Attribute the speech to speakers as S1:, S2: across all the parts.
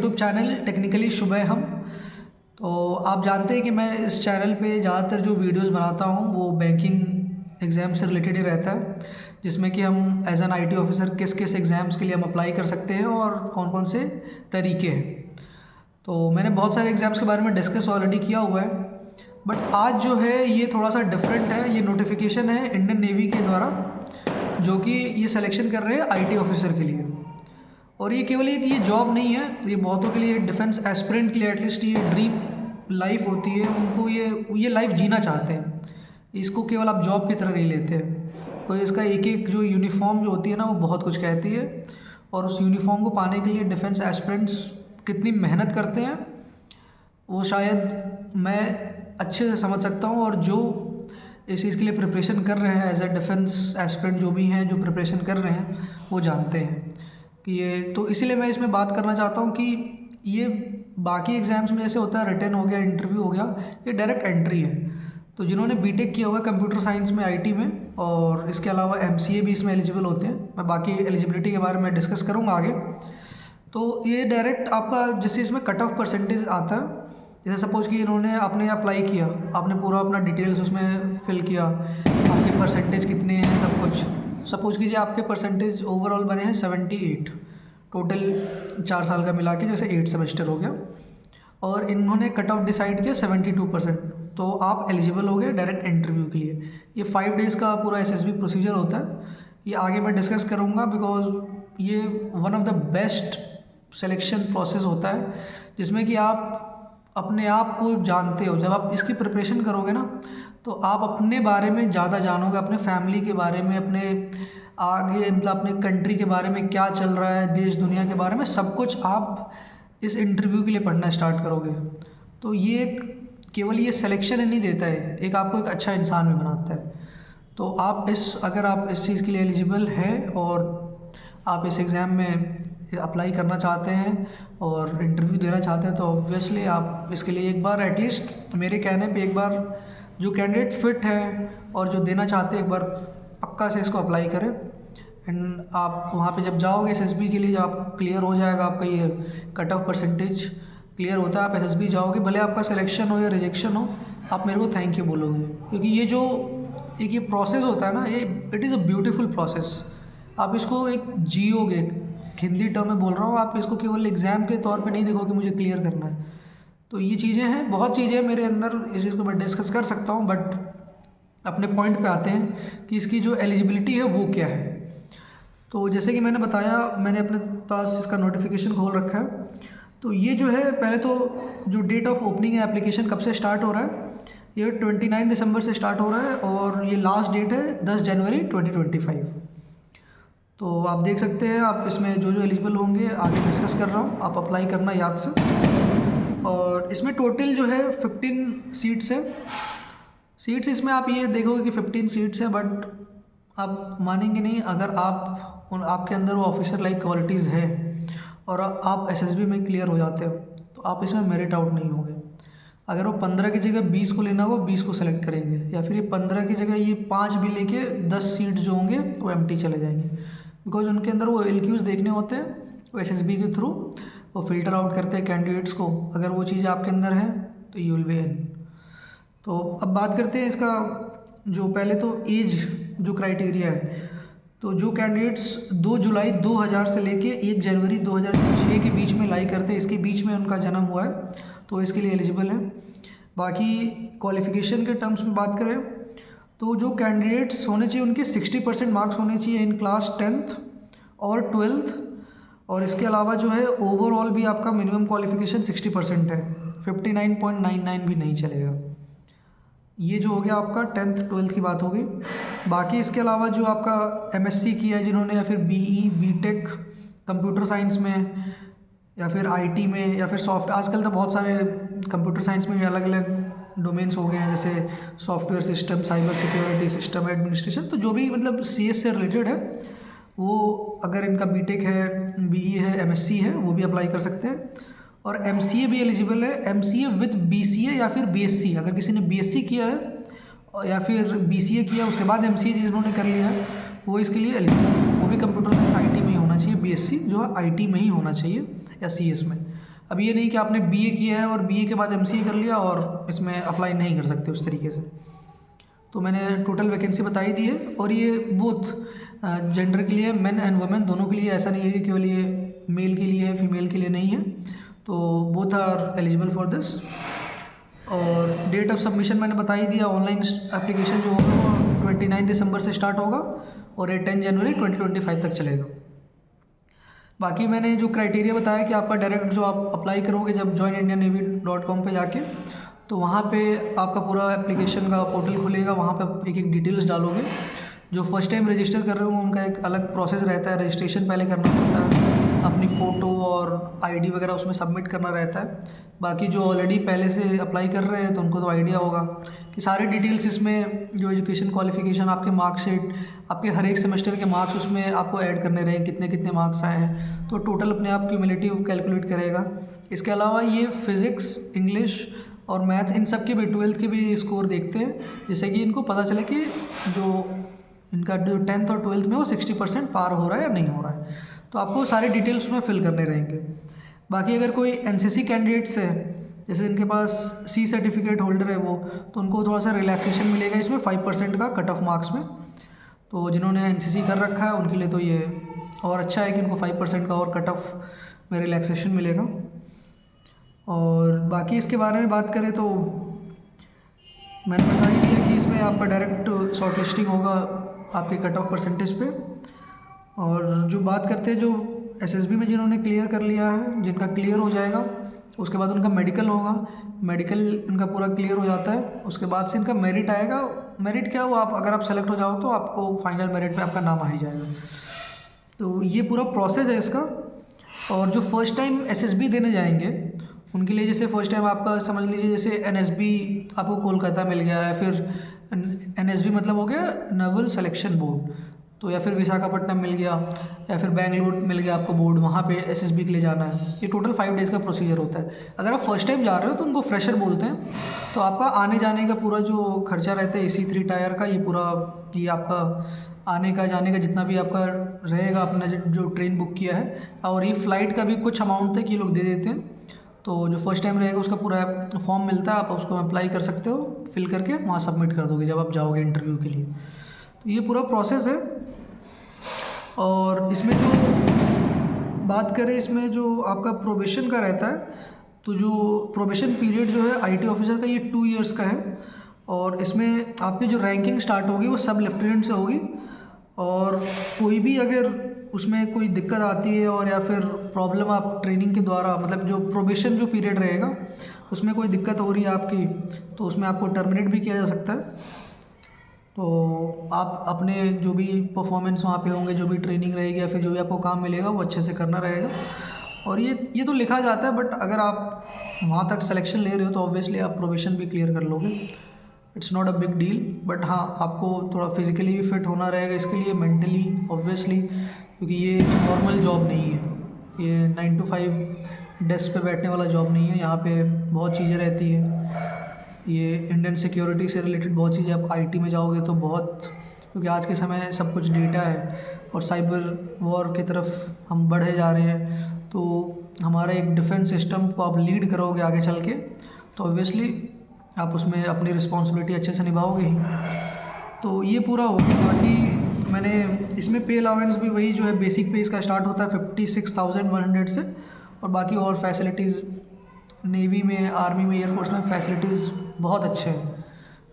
S1: YouTube channel technically सुबह हम। तो आप जानते हैं कि मैं इस चैनल पे ज़्यादातर जो वीडियोस बनाता हूँ वो बैंकिंग एग्ज़ाम से रिलेटेड ही रहता है, जिसमें कि हम एज एन आईटी ऑफिसर किस किस एग्ज़ाम्स के लिए हम अप्लाई कर सकते हैं और कौन कौन से तरीके हैं। तो मैंने बहुत सारे एग्ज़ाम्स के बारे में डिस्कस ऑलरेडी किया हुआ है, बट आज जो है ये थोड़ा सा डिफरेंट है। ये नोटिफिकेशन है इंडियन नेवी के द्वारा, जो कि ये सिलेक्शन कर रहे हैं आईटी ऑफिसर के लिए। और ये केवल एक ये जॉब नहीं है, ये बहुतों के लिए डिफेंस एस्पिरेंट के लिए एटलीस्ट ये ड्रीम लाइफ होती है। उनको ये लाइफ जीना चाहते हैं, इसको केवल आप जॉब की तरह नहीं लेते हैं। तो इसका एक एक जो यूनिफॉर्म जो होती है ना, वो बहुत कुछ कहती है। और उस यूनिफॉर्म को पाने के लिए डिफेंस एस्पिरेंट्स कितनी मेहनत करते हैं वो शायद मैं अच्छे से समझ सकता हूँ। और जो इस चीज़ के लिए प्रिपरेशन कर रहे हैं एज ए डिफेंस एस्पिरेंट, जो भी हैं जो प्रिपरेशन कर रहे हैं, वो जानते हैं कि ये। तो इसीलिए मैं इसमें बात करना चाहता हूँ कि ये बाकी एग्ज़ाम्स में ऐसे होता है, रिटन हो गया, इंटरव्यू हो गया, ये डायरेक्ट एंट्री है। तो जिन्होंने बीटेक किया हुआ है कंप्यूटर साइंस में, आईटी में, और इसके अलावा एमसीए भी इसमें एलिजिबल होते हैं। मैं बाकी एलिजिबिलिटी के बारे में डिस्कस करूँगा आगे। तो ये डायरेक्ट आपका जैसे इसमें कट ऑफ परसेंटेज आता है, जैसे सपोज कि इन्होंने आपने अप्लाई किया, आपने पूरा अपना डिटेल्स उसमें फिल किया, आपके परसेंटेज कितने हैं सब कुछ। सपोज कीजिए आपके परसेंटेज ओवरऑल बने हैं 78, टोटल 4 साल का मिला के जैसे 8 सेमेस्टर हो गया, और इन्होंने कट ऑफ डिसाइड किया 72%, तो आप एलिजिबल हो गए डायरेक्ट इंटरव्यू के लिए। ये 5 डेज़ का पूरा एसएसबी प्रोसीजर होता है। ये आगे मैं डिस्कस करूँगा, बिकॉज ये one of the best selection process होता है, जिसमें कि आप अपने आप को जानते हो। जब आप इसकी प्रिपरेशन करोगे ना, तो आप अपने बारे में ज़्यादा जानोगे, अपने फैमिली के बारे में, अपने आगे मतलब अपने कंट्री के बारे में क्या चल रहा है, देश दुनिया के बारे में सब कुछ आप इस इंटरव्यू के लिए पढ़ना स्टार्ट करोगे। तो ये केवल ये सिलेक्शन ही नहीं देता है, एक आपको एक अच्छा इंसान भी बनाता है। तो आप अगर आप इस चीज़ के लिए एलिजिबल हैं और आप इस एग्ज़ाम में अप्लाई करना चाहते हैं और इंटरव्यू देना चाहते हैं, तो ऑब्वियसली आप इसके लिए एक बार एटलीस्ट मेरे कहने पे एक बार जो कैंडिडेट फिट है और जो देना चाहते हैं, एक बार पक्का से इसको अप्लाई करें। एंड आप वहाँ पे जब जाओगे एसएसबी के लिए, जब आप क्लियर हो जाएगा आपका ये कट ऑफ परसेंटेज क्लियर होता है, आप एसएसबी जाओगे, भले आपका सिलेक्शन हो या रिजेक्शन हो, आप मेरे को थैंक यू बोलोगे। क्योंकि ये जो एक ये प्रोसेस होता है ना, ये it is a beautiful process. आप इसको एक जियोगे, हिंदी टर्म में बोल रहा हूँ, आप इसको केवल एग्ज़ाम के तौर पे नहीं देखोगे मुझे क्लियर करना है। तो ये चीज़ें हैं, बहुत चीज़ें हैं मेरे अंदर, इस चीज़ को मैं डिस्कस कर सकता हूँ, बट अपने पॉइंट पे आते हैं कि इसकी जो एलिजिबिलिटी है वो क्या है। तो जैसे कि मैंने बताया, मैंने अपने पास इसका नोटिफिकेशन खोल रखा है। तो ये जो है, पहले तो जो डेट ऑफ ओपनिंग है एप्लीकेशन कब से स्टार्ट हो रहा है, ये 29 दिसंबर से स्टार्ट हो रहा है, और ये लास्ट डेट है 10 जनवरी 2025। तो आप देख सकते हैं, आप इसमें जो जो एलिजिबल होंगे आगे डिस्कस कर रहा हूँ, आप अप्लाई करना याद से। और इसमें टोटल जो है 15 सीट्स है। सीट्स इसमें आप ये देखोगे कि 15 सीट्स है, बट आप मानेंगे नहीं, अगर आपके अंदर वो ऑफिसर लाइक क्वालिटीज़ है और आप एसएसबी में क्लियर हो जाते हो, तो आप इसमें मेरिट आउट नहीं होंगे। अगर वो 15 की जगह 20 को लेना होगा, 20 को सेलेक्ट करेंगे, या फिर ये 15 की जगह ये 5 भी लेके 10 सीट जो होंगे वो एम्प्टी चले जाएंगे। बिकॉज उनके अंदर वो एलक्यूज़ देखने होते हैं, वो एसएसबी के थ्रू वो फ़िल्टर आउट करते हैं कैंडिडेट्स को। अगर वो चीज़ आपके अंदर है तो यू विल बी इन। तो अब बात करते हैं इसका, जो पहले तो एज जो क्राइटेरिया है, तो जो कैंडिडेट्स 2 जुलाई 2000 से लेके 1 जनवरी 2006 के बीच में लाई करते हैं, इसके बीच में उनका जन्म हुआ है, तो इसके लिए एलिजिबल है। बाकी क्वालिफ़िकेशन के टर्म्स में बात करें तो जो कैंडिडेट्स होने चाहिए उनके 60% मार्क्स होने चाहिए इन क्लास 10th और 12th, और इसके अलावा जो है ओवरऑल भी आपका मिनिमम क्वालिफ़िकेशन 60% है, 59.99 भी नहीं चलेगा। ये जो हो गया आपका 10th 12th की बात होगी। बाकी इसके अलावा जो आपका एमएससी किया है जिन्होंने, या फिर बीई बीटेक कंप्यूटर साइंस में, या फिर आईटी में, या फिर आजकल तो बहुत सारे कंप्यूटर साइंस में भी अलग अलग डोमेन्स हो गए हैं, जैसे software system, cyber security system administration. तो जो भी मतलब सीएस से रिलेटेड है, वो अगर इनका बीटेक है, बीई है, एमएससी है, वो भी अप्लाई कर सकते हैं। और एमसीए भी एलिजिबल है, एमसीए विद बीसीए या फिर बीएससी। अगर किसी ने बीएससी किया है या फिर बीसीए किया, उसके बाद एमसीए जिन्होंने कर लिया है, वो इसके लिए एलिजिबल है। वो भी कंप्यूटर साइंस आईटी में ही होना चाहिए, बीएससी जो है आईटी में ही होना चाहिए या सीएस में। अब ये नहीं कि आपने बीए किया है और बीए के बाद एमसीए कर लिया और इसमें अप्लाई नहीं कर सकते उस तरीके से। तो मैंने टोटल वैकेंसी बताई दी है, और ये बोथ जेंडर के लिए, मेन एंड वुमेन दोनों के लिए, ऐसा नहीं है कि केवल ये मेल के लिए है, फीमेल के लिए नहीं है। तो both are eligible for this. और डेट ऑफ सबमिशन मैंने बता ही दिया। ऑनलाइन एप्लीकेशन जो होगा वो 29 दिसंबर से स्टार्ट होगा और ये 10 जनवरी 2025 तक चलेगा। बाकी मैंने जो क्राइटेरिया बताया कि आपका डायरेक्ट जो आप अप्लाई करोगे जब joinindiannavy.com पे जाके, तो वहाँ पे आपका पूरा एप्लीकेशन का पोर्टल खुलेगा, वहाँ पे एक एक डिटेल्स डालोगे। जो फर्स्ट टाइम रजिस्टर कर रहे हो उनका एक अलग प्रोसेस रहता है, रजिस्ट्रेशन पहले करना पड़ता है, अपनी फ़ोटो और आईडी वगैरह उसमें सबमिट करना रहता है। बाकी जो ऑलरेडी पहले से अप्लाई कर रहे हैं तो उनको तो आइडिया होगा कि सारे डिटेल्स इसमें, जो एजुकेशन क्वालिफिकेशन, आपके मार्कशीट, आपके हर एक सेमेस्टर के मार्क्स उसमें आपको ऐड करने रहें, कितने कितने मार्क्स आए हैं, तो टोटल अपने आप क्यूमुलेटिव कैलकुलेट करेगा। इसके अलावा ये फिज़िक्स, इंग्लिश और मैथ, इन सब के भी 12th के भी स्कोर देखते हैं, जिससे कि इनको पता चले कि जो इनका जो 10th और 12th में वो 60% पार हो रहा है या नहीं हो रहा है। तो आपको सारे डिटेल्स उसमें फिल करने रहेंगे। बाकी अगर कोई एनसीसी कैंडिडेट्स है, जैसे इनके पास सी सर्टिफिकेट होल्डर है वो, तो उनको थोड़ा सा रिलैक्सेशन मिलेगा इसमें 5% का कट ऑफ मार्क्स में। तो जिन्होंने एनसीसी कर रखा है उनके लिए तो ये और अच्छा है कि उनको 5% का और कट ऑफ में रिलैक्सेशन मिलेगा। और बाकी इसके बारे में बात करें तो मैंने बता ही दिया कि इसमें आपका डायरेक्ट शॉर्ट लिस्टिंग होगा आपके कट ऑफ परसेंटेज पे। और जो बात करते हैं जो एसएसबी में जिन्होंने क्लियर कर लिया है, जिनका क्लियर हो जाएगा, उसके बाद उनका मेडिकल होगा, मेडिकल इनका पूरा क्लियर हो जाता है, उसके बाद से इनका मेरिट आएगा। मेरिट क्या, वो आप अगर आप सेलेक्ट हो जाओ तो आपको फाइनल मेरिट में आपका नाम आ ही जाएगा। तो ये पूरा प्रोसेस है इसका। और जो फर्स्ट टाइम एसएसबी देने जाएंगे उनके लिए, जैसे फर्स्ट टाइम आपका समझ लीजिए जैसे एनएसबी आपको कोलकाता मिल गया है, फिर एनएसबी मतलब हो गया नेवल सिलेक्शन बोर्ड, तो या फिर विशाखापट्टनम मिल गया, या फिर बेंगलुरु मिल गया आपको बोर्ड, वहाँ पे एसएसबी के लिए जाना है। ये टोटल 5 डेज़ का प्रोसीजर होता है। अगर आप फर्स्ट टाइम जा रहे हो तो उनको फ्रेशर बोलते हैं। तो आपका आने जाने का पूरा जो खर्चा रहता है AC 3 टायर का, ये पूरा, ये आपका आने का जाने का जितना भी आपका रहेगा, अपना जो ट्रेन बुक किया है, और ये फ़्लाइट का भी कुछ अमाउंट तक ये लोग दे देते हैं। तो जो फर्स्ट टाइम रहेगा उसका पूरा फॉर्म मिलता है, आप उसको अप्लाई कर सकते हो, फिल करके वहाँ सबमिट कर दोगे जब आप जाओगे इंटरव्यू के लिए। तो ये पूरा प्रोसेस है। और इसमें जो बात करें, इसमें जो आपका प्रोबेशन का रहता है, तो जो प्रोबेशन पीरियड जो है IT ऑफिसर का, ये 2 इयर्स का है। और इसमें आपकी जो रैंकिंग स्टार्ट होगी वो सब लेफ्टिनेंट से होगी। और कोई भी अगर उसमें कोई दिक्कत आती है और या फिर प्रॉब्लम आप ट्रेनिंग के द्वारा, मतलब जो प्रोबेशन जो पीरियड रहेगा उसमें कोई दिक्कत हो रही है आपकी, तो उसमें आपको टर्मिनेट भी किया जा सकता है। तो आप अपने जो भी परफॉर्मेंस वहाँ पे होंगे, जो भी ट्रेनिंग रहेगी या फिर जो भी आपको काम मिलेगा वो अच्छे से करना रहेगा। और ये तो लिखा जाता है, बट अगर आप वहाँ तक सिलेक्शन ले रहे हो तो ऑब्वियसली आप प्रोबेशन भी क्लियर कर लोगे। It's not a big deal. But हाँ, आपको थोड़ा फिजिकली भी फिट होना रहेगा इसके लिए, मेंटली ऑब्वियसली, क्योंकि ये नॉर्मल जॉब नहीं है। ये 9 to 5 डेस्क पे बैठने वाला जॉब नहीं है। यहाँ पे बहुत चीज़ें रहती है। ये इंडियन सिक्योरिटी से रिलेटेड बहुत चीज़ें, आप IT में जाओगे तो बहुत, क्योंकि आज के समय सब कुछ डेटा है और साइबर वॉर की तरफ हम बढ़े जा रहे हैं। तो हमारा एक डिफेंस सिस्टम को आप लीड करोगे आगे चल के, तो ऑब्वियसली आप उसमें अपनी रिस्पॉन्सिबिलिटी अच्छे से निभाओगे ही। तो ये पूरा हो गया। बाकी मैंने इसमें पे अलाउंस भी वही जो है, बेसिक पे इसका स्टार्ट होता है 56,100 से, और बाकी और फैसिलिटीज़ नेवी में, आर्मी में, एयरफोर्स में फैसिलिटीज़ बहुत अच्छे हैं।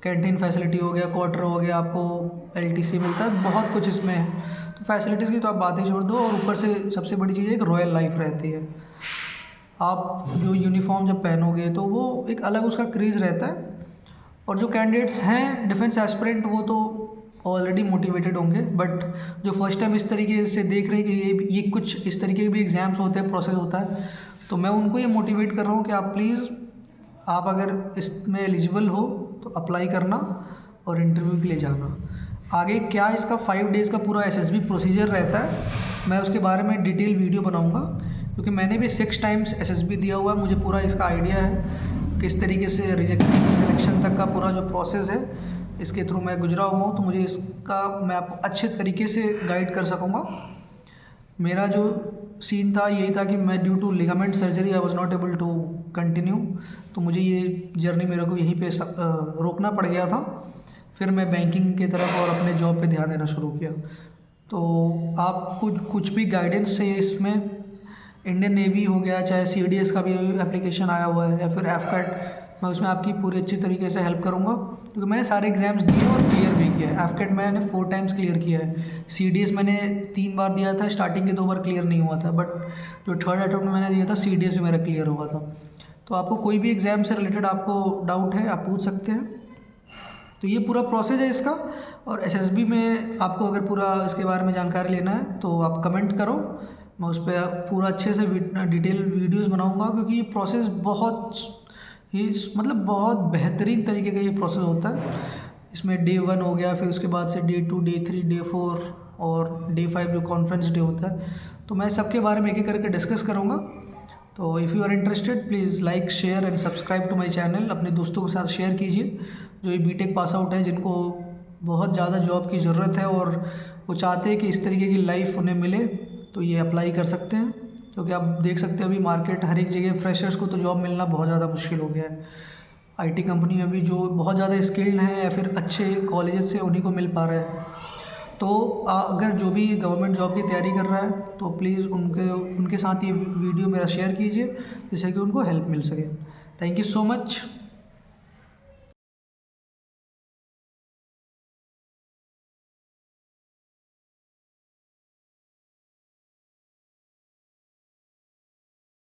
S1: कैंटीन फैसिलिटी हो गया, क्वार्टर हो गया, आपको LTC मिलता है, बहुत कुछ इसमें है। तो फैसिलिटीज़ की तो आप बात ही छोड़ दो। और ऊपर से सबसे बड़ी चीज़ एक रॉयल लाइफ रहती है। आप जो यूनिफॉर्म जब पहनोगे तो वो एक अलग उसका क्रेज़ रहता है। और जो कैंडिडेट्स हैं डिफेंस एस्पिरेंट, वो तो ऑलरेडी मोटिवेटेड होंगे, बट जो फर्स्ट टाइम इस तरीके से देख रहे हैं कि ये कुछ इस तरीके के भी एग्ज़ाम्स होते हैं, प्रोसेस होता है, तो मैं उनको ये मोटिवेट कर रहा हूँ कि आप प्लीज़, आप अगर इसमें एलिजिबल हो तो अप्लाई करना और इंटरव्यू के लिए जाना। आगे क्या इसका 5 डेज़ का पूरा SSB प्रोसीजर रहता है, मैं उसके बारे में डिटेल वीडियो बनाऊँगा, क्योंकि मैंने भी 6 टाइम्स SSB दिया हुआ है। मुझे पूरा इसका आइडिया है किस तरीके से रिजेक्शन सिलेक्शन तक का पूरा जो प्रोसेस है, इसके थ्रू मैं गुजरा हुआ हूँ। तो मुझे इसका मैं आपको अच्छे तरीके से गाइड कर सकूँगा। मेरा जो सीन था यही था कि मैं due to ligament surgery I was not able to continue, तो मुझे ये जर्नी मेरे को यहीं पे रोकना पड़ गया था। फिर मैं बैंकिंग की तरफ और अपने जॉब पे ध्यान देना शुरू किया। तो आप कुछ भी गाइडेंस चाहिए इसमें, इंडियन नेवी हो गया, चाहे CDS का भी एप्लीकेशन आया हुआ है, या फिर एफकैट, मैं उसमें आपकी पूरी अच्छी तरीके से हेल्प करूँगा, क्योंकि मैंने सारे एग्ज़ाम्स दिए और क्लियर भी किया है। एफकैट मैंने 4 टाइम्स क्लियर किया है। CDS मैंने 3 बार दिया था, स्टार्टिंग के 2 बार क्लियर नहीं हुआ था, बट जो थर्ड अटेम्प्ट में मैंने दिया था CDS में मेरा क्लियर हुआ था। तो आपको कोई भी एग्ज़ाम से रिलेटेड आपको डाउट है, आप पूछ सकते हैं। तो ये पूरा प्रोसेस है इसका। और SSB में आपको अगर पूरा इसके बारे में जानकारी लेना है तो आप कमेंट करो, मैं उस पर पूरा अच्छे से डिटेल वीडियोस बनाऊंगा, क्योंकि ये प्रोसेस बहुत ही मतलब बहुत बेहतरीन तरीके का ये प्रोसेस होता है। इसमें Day 1 हो गया, फिर उसके बाद से Day 2, Day 3, Day 4 और Day 5 जो कॉन्फ्रेंस डे होता है। तो मैं सबके बारे में एक एक करके डिस्कस करूँगा। तो if you are interested please like, share and subscribe to my channel. अपने दोस्तों के साथ शेयर कीजिए जो ये BTech पास आउट है, जिनको बहुत ज़्यादा जॉब की ज़रूरत है और वो चाहते हैं कि इस तरीके की लाइफ उन्हें मिले, तो ये अप्लाई कर सकते हैं। क्योंकि आप देख सकते हैं अभी मार्केट हर एक जगह फ्रेशर्स को तो जॉब मिलना बहुत ज़्यादा मुश्किल हो गया है। IT कंपनी में भी जो बहुत ज़्यादा स्किल्ड हैं या फिर अच्छे कॉलेजेस से उन्हीं को मिल पा रहा है। तो अगर जो भी गवर्नमेंट जॉब की तैयारी कर रहा है तो प्लीज़ उनके साथ ये वीडियो मेरा शेयर कीजिए, जिससे कि उनको हेल्प मिल सके। Thank you so much.